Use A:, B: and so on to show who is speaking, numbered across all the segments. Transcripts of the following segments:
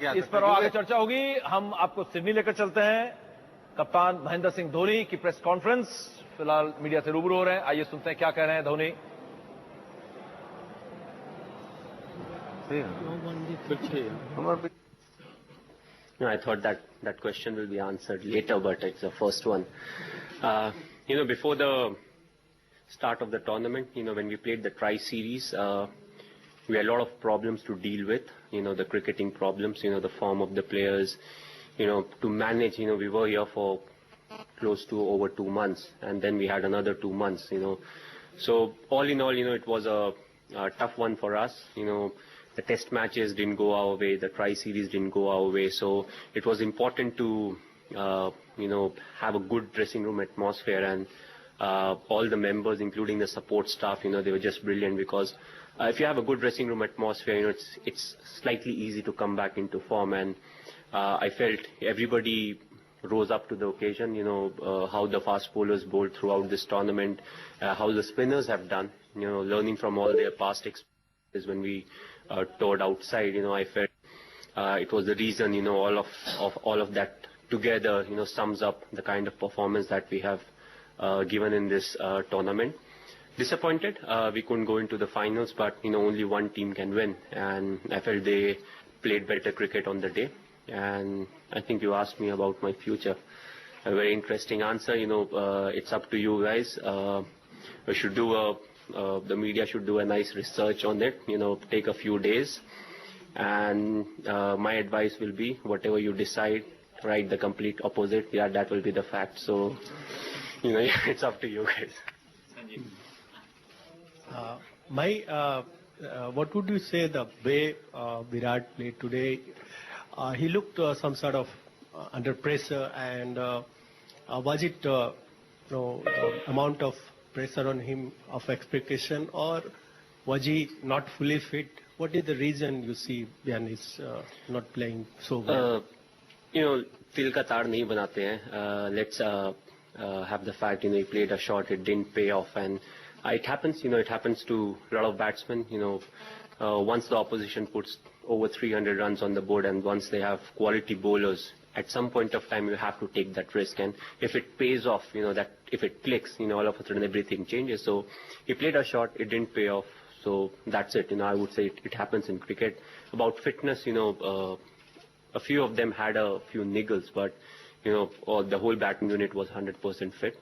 A: इस पर आगे चर्चा होगी। हम आपको सिडनी लेकर चलते हैं। कप्तान महेंद्र सिंह धोनी की प्रेस कॉन्फ्रेंस फिलहाल मीडिया से रूबरू हो रहे हैं। आइए सुनते हैं क्या कह रहे हैं Dhoni.
B: I thought that question will be answered later, but it's the first one. Before the start of the tournament, when we played the tri-series, we had a lot of problems to deal with, the cricketing problems, the form of the players, to manage, we were here for close to over 2 months, and then we had another 2 months, So all in all, it was a tough one for us, The test matches didn't go our way, the tri-series didn't go our way, so it was important to, have a good dressing room atmosphere, and all the members, including the support staff, they were just brilliant, because if you have a good dressing room atmosphere, it's slightly easy to come back into form, and I felt everybody rose up to the occasion, how the fast bowlers bowled throughout this tournament, how the spinners have done, learning from all their past experiences when we toured outside, I felt it was the reason, all of that together, sums up the kind of performance that we have given in this tournament. Disappointed, we couldn't go into the finals, but only one team can win, and I felt they played better cricket on the day. And I think you asked me about my future. A very interesting answer. It's up to you guys. We should do the media should do a nice research on it. Take a few days, and my advice will be whatever you decide, write the complete opposite. Yeah, that will be the fact. So, it's up to you guys.
C: What would you say the way Virat played today? He looked some sort of under pressure, and was it the amount of pressure on him of expectation, or was he not fully fit? What is the reason you see behind his not playing so well?
B: Til ka taar nahi banate hain. Let's have the fact, he played a shot, it didn't pay off, and it happens, it happens to a lot of batsmen, once the opposition puts over 300 runs on the board, and once they have quality bowlers, at some point of time you have to take that risk, and if it pays off, that if it clicks, all of a sudden everything changes. So he played a shot, it didn't pay off, so that's it. I would say it happens in cricket. About fitness, a few of them had a few niggles, but the whole batting unit was 100% fit.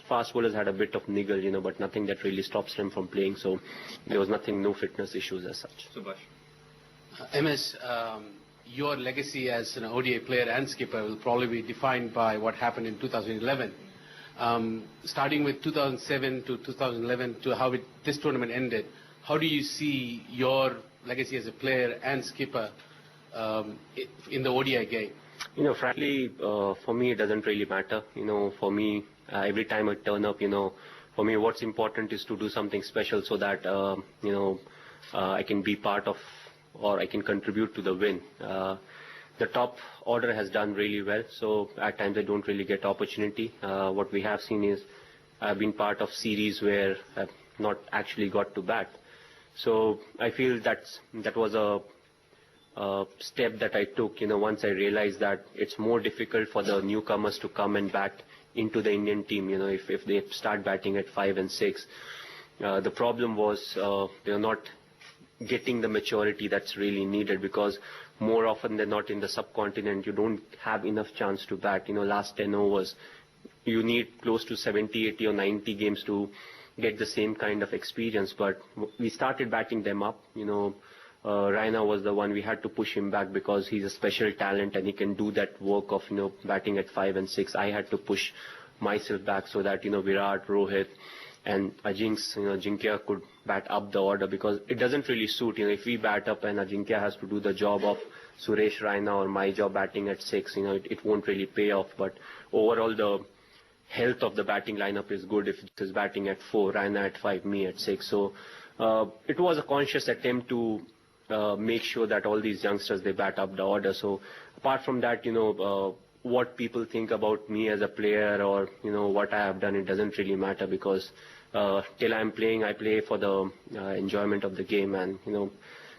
B: Fast bowlers had a bit of niggle, but nothing that really stops them from playing. So there was no fitness issues as such.
D: Subhash. MS, your legacy as an ODI player and skipper will probably be defined by what happened in 2011. Starting with 2007 to 2011 to how this tournament ended, how do you see your legacy as a player and skipper in the ODI game?
B: Frankly, for me, it doesn't really matter. For me, every time I turn up, for me, what's important is to do something special so that, I can be part of, or I can contribute to the win. The top order has done really well, so at times I don't really get opportunity. What we have seen is I've been part of series where I've not actually got to bat. So I feel that was a step that I took, once I realized that it's more difficult for the newcomers to come and bat into the Indian team, if they start batting at 5 and 6. The problem was they're not getting the maturity that's really needed, because more often than not in the subcontinent you don't have enough chance to bat. Last 10 overs you need close to 70, 80 or 90 games to get the same kind of experience, but we started batting them up. Raina was the one, we had to push him back because he's a special talent and he can do that work of batting at 5 and 6. I had to push myself back so that Virat, Rohit and Ajinkya could bat up the order, because it doesn't really suit. If we bat up and Ajinkya has to do the job of Suresh Raina or my job batting at 6, it won't really pay off. But overall the health of the batting lineup is good if it is batting at 4, Raina at 5, me at 6. So it was a conscious attempt to make sure that all these youngsters, they bat up the order. So apart from that, what people think about me as a player or what I have done, it doesn't really matter, because till I'm playing, I play for the enjoyment of the game, and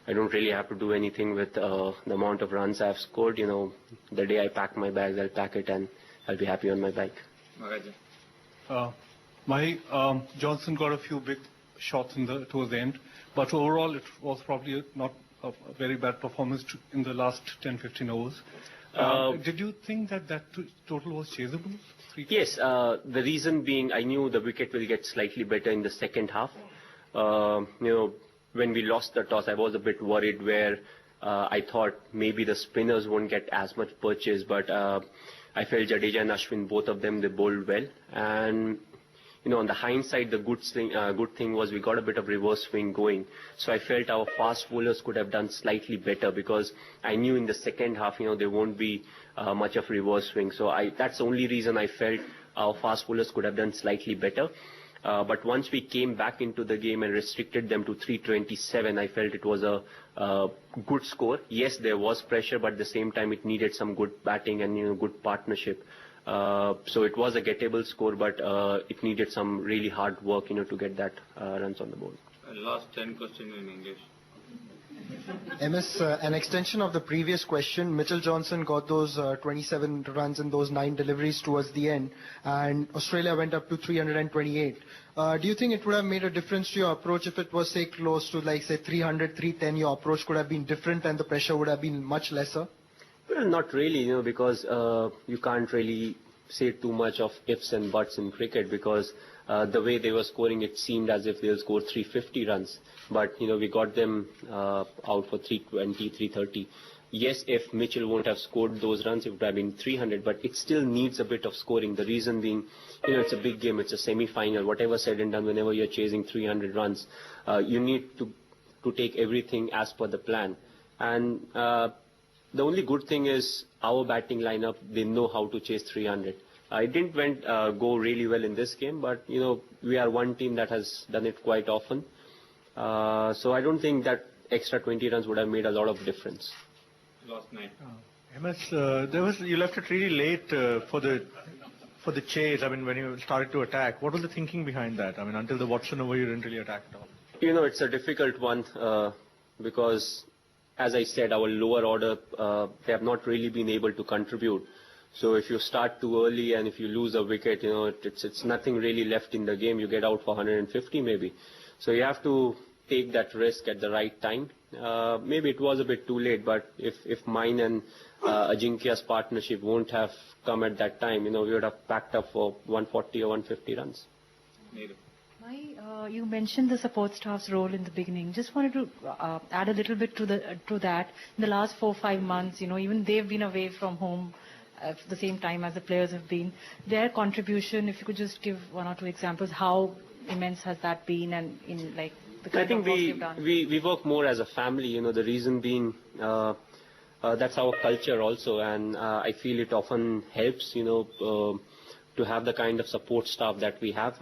B: I don't really have to do anything with the amount of runs I've scored. The day I pack my bags, I'll pack it and I'll be happy on my bike.
E: Johnson got a few big shots towards the end, but overall it was probably not a very bad performance in the last 10-15 overs. Did you think that total was chaseable?
B: Yes, the reason being I knew the wicket will get slightly better in the second half. When we lost the toss, I was a bit worried where I thought maybe the spinners won't get as much purchase, but I felt Jadeja and Ashwin, both of them, they bowled well. And on the hindsight, the good thing was we got a bit of reverse swing going. So I felt our fast bowlers could have done slightly better because I knew in the second half, there won't be much of reverse swing. So that's the only reason I felt our fast bowlers could have done slightly better. But once we came back into the game and restricted them to 327, I felt it was a good score. Yes, there was pressure, but at the same time it needed some good batting and good partnership. So it was a gettable score, but it needed some really hard work, to get that runs on the board.
F: Last 10 questions in English.
G: MS, an extension of the previous question, Mitchell Johnson got those 27 runs in those 9 deliveries towards the end, and Australia went up to 328. Do you think it would have made a difference to your approach if it was, say, close to, like, say, 300, 310, your approach could have been different and the pressure would have been much lesser?
B: Well, not really, because you can't really say too much of ifs and buts in cricket because the way they were scoring, it seemed as if they'll score 350 runs. But, we got them out for 320, 330. Yes, if Mitchell won't have scored those runs, it would have been 300, but it still needs a bit of scoring. The reason being, it's a big game, it's a semi-final. Whatever said and done, whenever you're chasing 300 runs, you need to take everything as per the plan. And the only good thing is our batting lineup, they know how to chase 300. It didn't go really well in this game, but, we are one team that has done it quite often. So I don't think that extra 20 runs would have made a lot of difference.
F: Last night.
E: MS, you left it really late for the chase. I mean, when you started to attack, what was the thinking behind that? I mean, until the Watson over, you didn't really attack at all.
B: It's a difficult one because, as I said, our lower order, they have not really been able to contribute. So if you start too early and if you lose a wicket, it's nothing really left in the game. You get out for 150 maybe. So you have to take that risk at the right time. Maybe it was a bit too late, but if mine and Ajinkya's partnership won't have come at that time, we would have packed up for 140 or 150 runs.
H: You mentioned the support staff's role in the beginning. Just wanted to add a little bit to that. In the last 4-5 months, even they've been away from home at the same time as the players have been. Their contribution, if you could just give 1 or 2 examples, how immense has that been, and in the kind of work you've done?
B: we work more as a family. The reason being that's our culture also, and I feel it often helps to have the kind of support staff that we have.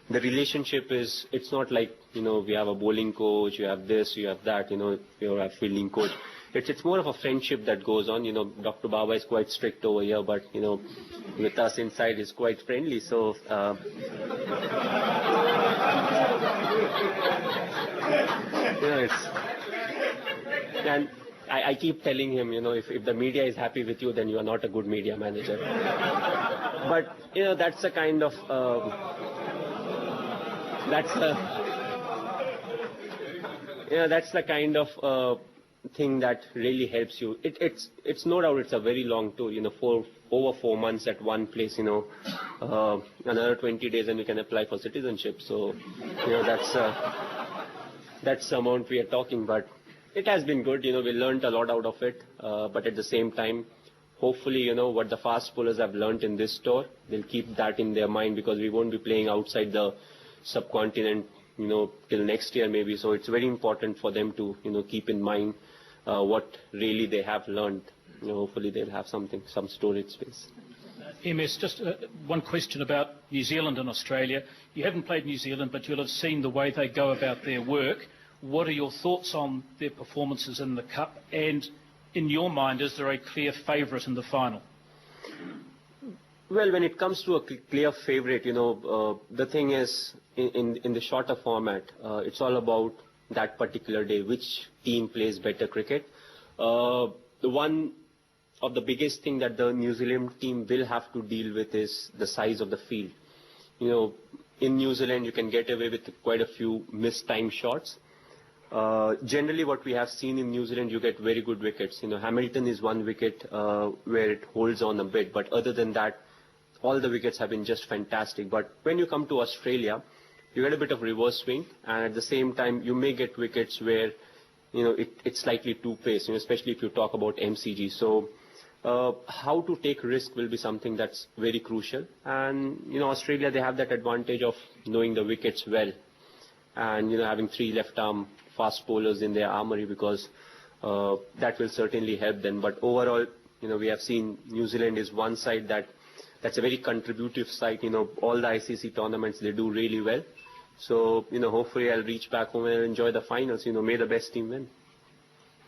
B: The relationship it's not like we have a bowling coach, you have this, you have that, you have fielding coach. It's more of a friendship that goes on. Dr. Baba is quite strict over here, but with us inside he's quite friendly. So and I keep telling him, if the media is happy with you, then you are not a good media manager. But that's the kind of that's the kind of thing that really helps you. It's no doubt it's a very long tour, for over 4 months at one place, another 20 days and you can apply for citizenship. So, that's the amount we are talking, but it has been good. We learned a lot out of it, but at the same time, hopefully, what the fast bowlers have learned in this tour, they'll keep that in their mind because we won't be playing outside the subcontinent, till next year maybe. So it's very important for them to, keep in mind what really they have learned. Hopefully they'll have some storage space.
I: MS, just one question about New Zealand and Australia. You haven't played New Zealand, but you'll have seen the way they go about their work. What are your thoughts on their performances in the Cup? And in your mind, is there a clear favourite in the final?
B: Well, when it comes to a clear favourite, the thing is, in the shorter format, it's all about that particular day which team plays better cricket. One of the biggest thing that the New Zealand team will have to deal with is the size of the field. In New Zealand, you can get away with quite a few mistimed shots. Generally, what we have seen in New Zealand, you get very good wickets. Hamilton is one wicket where it holds on a bit, but other than that, all the wickets have been just fantastic. But when you come to Australia, you get a bit of reverse swing, and at the same time, you may get wickets where it's slightly two-paced, especially if you talk about MCG. So how to take risk will be something that's very crucial. And, Australia, they have that advantage of knowing the wickets well and, having 3 left-arm fast bowlers in their armory, because that will certainly help them. But overall, we have seen New Zealand is one side that's a very contributive side. All the ICC tournaments, they do really well. So, hopefully I'll reach back home and enjoy the finals. May the best team win.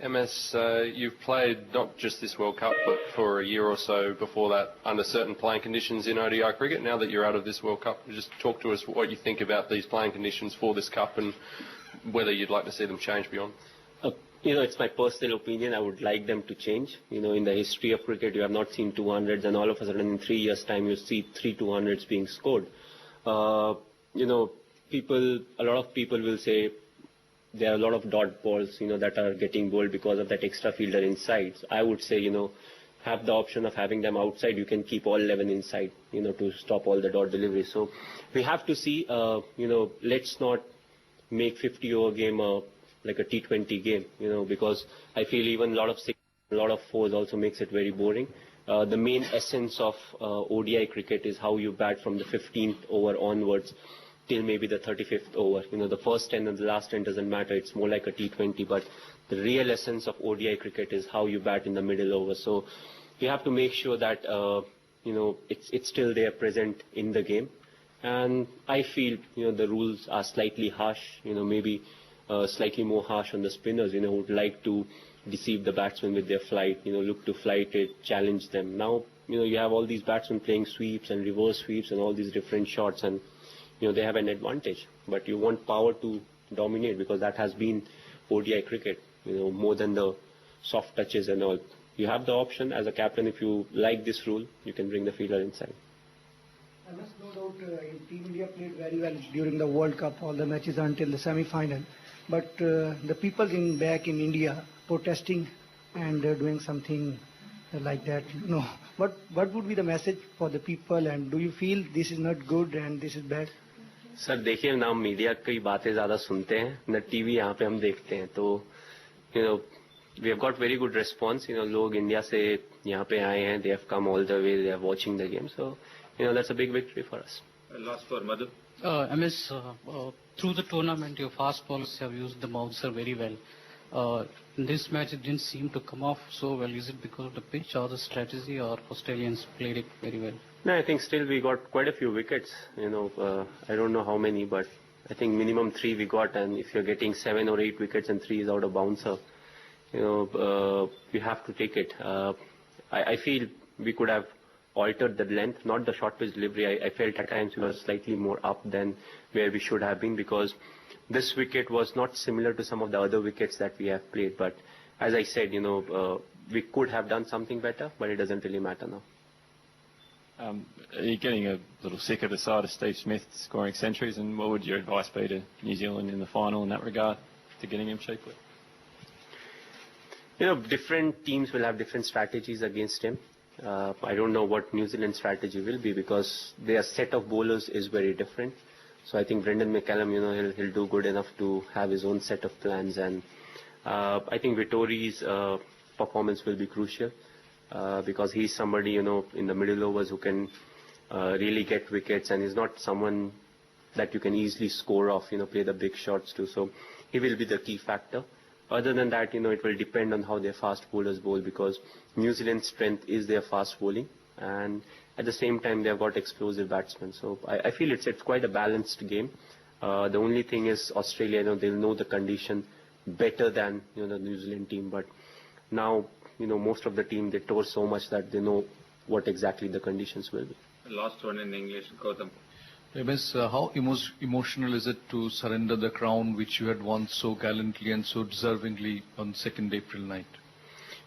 J: MS, you've played not just this World Cup, but for a year or so before that under certain playing conditions in ODI cricket. Now that you're out of this World Cup, just talk to us what you think about these playing conditions for this Cup and whether you'd like to see them change beyond.
B: It's my personal opinion. I would like them to change. In the history of cricket, you have not seen 200s, and all of a sudden in 3 years' time, you see 3 200s being scored. A lot of people will say there are a lot of dot balls, that are getting bowled because of that extra fielder inside. So I would say, have the option of having them outside. You can keep all 11 inside, to stop all the dot deliveries. So we have to see, let's not make 50-over game like a T20 game, because I feel even a lot of 6, a lot of 4s also makes it very boring. The main essence of ODI cricket is how you bat from the 15th over onwards till maybe the 35th over. The first 10 and the last 10 doesn't matter. It's more like a T20. But the real essence of ODI cricket is how you bat in the middle over. So you have to make sure that, it's still there present in the game. And I feel, the rules are slightly harsh, maybe slightly more harsh on the spinners, who would like to deceive the batsmen with their flight, look to flight it, challenge them. Now, you have all these batsmen playing sweeps and reverse sweeps and all these different shots, and they have an advantage. But you want power to dominate, because that has been ODI cricket, more than the soft touches and all. You have the option as a captain, if you like this rule, you can bring the fielder inside.
K: I must no doubt Team India played very well during the World Cup, all the matches until the semi-final. But the people back in India protesting and doing something like that, what would be the message for the people, and do you feel this is not good and this is bad?
B: Sir देखिए, ना media की बातें ज़्यादा सुनते हैं, न TV यहाँ पे हम देखते हैं, तो we have got very good response. लोग इंडिया से यहाँ पे आए हैं, they have come all the way, they are watching the game, so that's a big victory for us.
F: Last for Madhu.
L: MS, through the tournament, your fast bowlers have used the bouncer very well. In this match, it didn't seem to come off so well. Is it because of the pitch or the strategy, or Australians played it very well?
B: No, I think still we got quite a few wickets. I don't know how many, but I think minimum 3 we got. And if you're getting 7 or 8 wickets and 3 is out of bouncer, we have to take it. I feel we could have altered the length, not the short pitch delivery. I felt at times we were slightly more up than where we should have been, because this wicket was not similar to some of the other wickets that we have played. But as I said, we could have done something better, but it doesn't really matter now.
M: Are you getting a little sick of the sight of Steve Smith scoring centuries, and what would your advice be to New Zealand in the final in that regard, to getting him cheaply?
B: Different teams will have different strategies against him. I don't know what New Zealand's strategy will be, because their set of bowlers is very different. So I think Brendan McCallum, he'll do good enough to have his own set of plans. And I think Vittori's performance will be crucial, because he's somebody, in the middle overs who can really get wickets, and he's not someone that you can easily score off, play the big shots too. So he will be the key factor. Other than that, it will depend on how their fast bowlers bowl, because New Zealand's strength is their fast bowling, and at the same time they have got explosive batsmen. So I feel it's quite a balanced game. The only thing is Australia, they'll know the condition better than the New Zealand team. But now, most of the team, they tour so much that they know what exactly the conditions will be.
F: Last one in English, Gautam.
N: MS, how emotional is it to surrender the crown which you had won so gallantly and so deservingly on 2nd April night?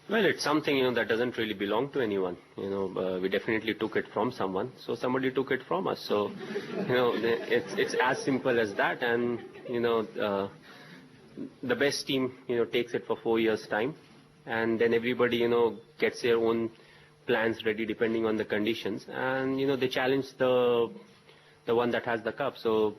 B: Well, it's something, that doesn't really belong to anyone. We definitely took it from someone, so somebody took it from us. So, it's as simple as that. And, the best team, takes it for 4 years' time. And then everybody, gets their own plans ready depending on the conditions. And, they challenge the one that has the cup. So